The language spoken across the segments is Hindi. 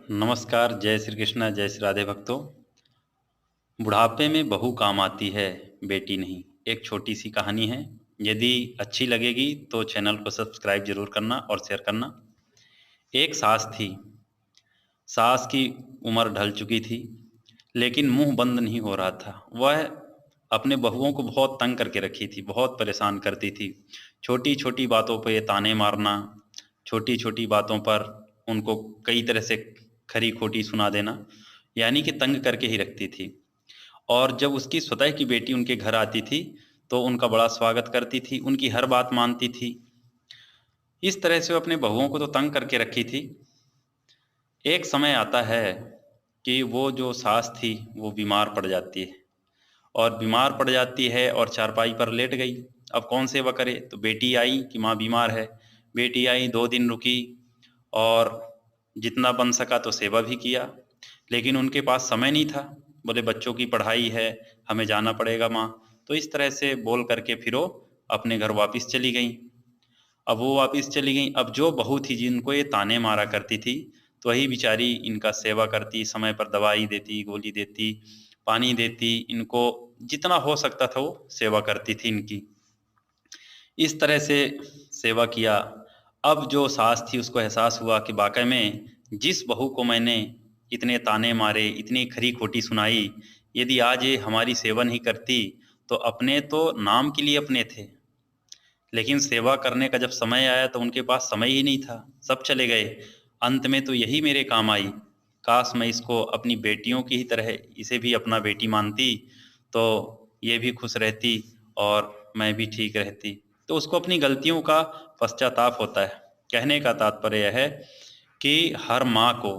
नमस्कार, जय श्री कृष्ण, जय श्री राधे भक्तों। बुढ़ापे में बहू काम आती है, बेटी नहीं। एक छोटी सी कहानी है। यदि अच्छी लगेगी तो चैनल को सब्सक्राइब जरूर करना और शेयर करना। एक सास थी। सास की उम्र ढल चुकी थी, लेकिन मुंह बंद नहीं हो रहा था। वह अपने बहुओं को बहुत तंग करके रखी थी, बहुत परेशान करती थी। छोटी छोटी बातों पर ये ताने मारना, छोटी छोटी बातों पर उनको कई तरह से खरी खोटी सुना देना, यानी कि तंग करके ही रखती थी। और जब उसकी स्वतः की बेटी उनके घर आती थी तो उनका बड़ा स्वागत करती थी, उनकी हर बात मानती थी। इस तरह से वो अपने बहुओं को तो तंग करके रखी थी। एक समय आता है कि वो जो सास थी वो बीमार पड़ जाती है, और बीमार पड़ जाती है और चारपाई पर लेट गई। अब कौन सेवा करे? तो बेटी आई कि माँ बीमार है। बेटी आई, 2 दिन रुकी और जितना बन सका तो सेवा भी किया, लेकिन उनके पास समय नहीं था। बोले बच्चों की पढ़ाई है, हमें जाना पड़ेगा माँ। तो इस तरह से बोल करके फिर वो अपने घर वापस चली गई। अब वो वापस चली गई। अब जो बहू थी जिनको ये ताने मारा करती थी, तो वही बेचारी इनका सेवा करती, समय पर दवाई देती, गोली देती, पानी देती, इनको जितना हो सकता था वो सेवा करती थी इनकी। इस तरह से सेवा किया। अब जो सास थी उसको एहसास हुआ कि वाकई में जिस बहू को मैंने इतने ताने मारे, इतनी खरी खोटी सुनाई, यदि आज ये हमारी सेवा नहीं करती तो अपने तो नाम के लिए अपने थे, लेकिन सेवा करने का जब समय आया तो उनके पास समय ही नहीं था, सब चले गए। अंत में तो यही मेरे काम आई। काश मैं इसको अपनी बेटियों की ही तरह इसे भी अपना बेटी मानती, तो ये भी खुश रहती और मैं भी ठीक रहती। तो उसको अपनी गलतियों का पश्चाताप होता है। कहने का तात्पर्य यह है कि हर माँ को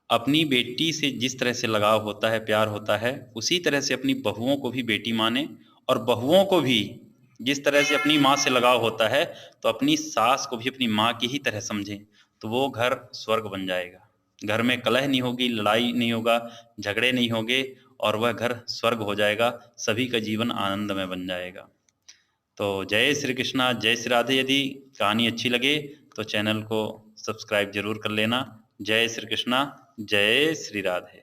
अपनी बेटी से जिस तरह से लगाव होता है, प्यार होता है, उसी तरह से अपनी बहुओं को भी बेटी माने, और बहुओं को भी जिस तरह से अपनी माँ से लगाव होता है, तो अपनी सास को भी अपनी माँ की ही तरह समझें। तो वो घर स्वर्ग बन जाएगा। घर में कलह नहीं होगी, लड़ाई नहीं होगा, झगड़े नहीं होंगे, और वह घर स्वर्ग हो जाएगा। सभी का जीवन आनंदमय बन जाएगा। तो जय श्री कृष्णा, जय श्री राधे। यदि कहानी अच्छी लगे तो चैनल को सब्सक्राइब जरूर कर लेना। जय श्री कृष्णा, जय श्री राधे।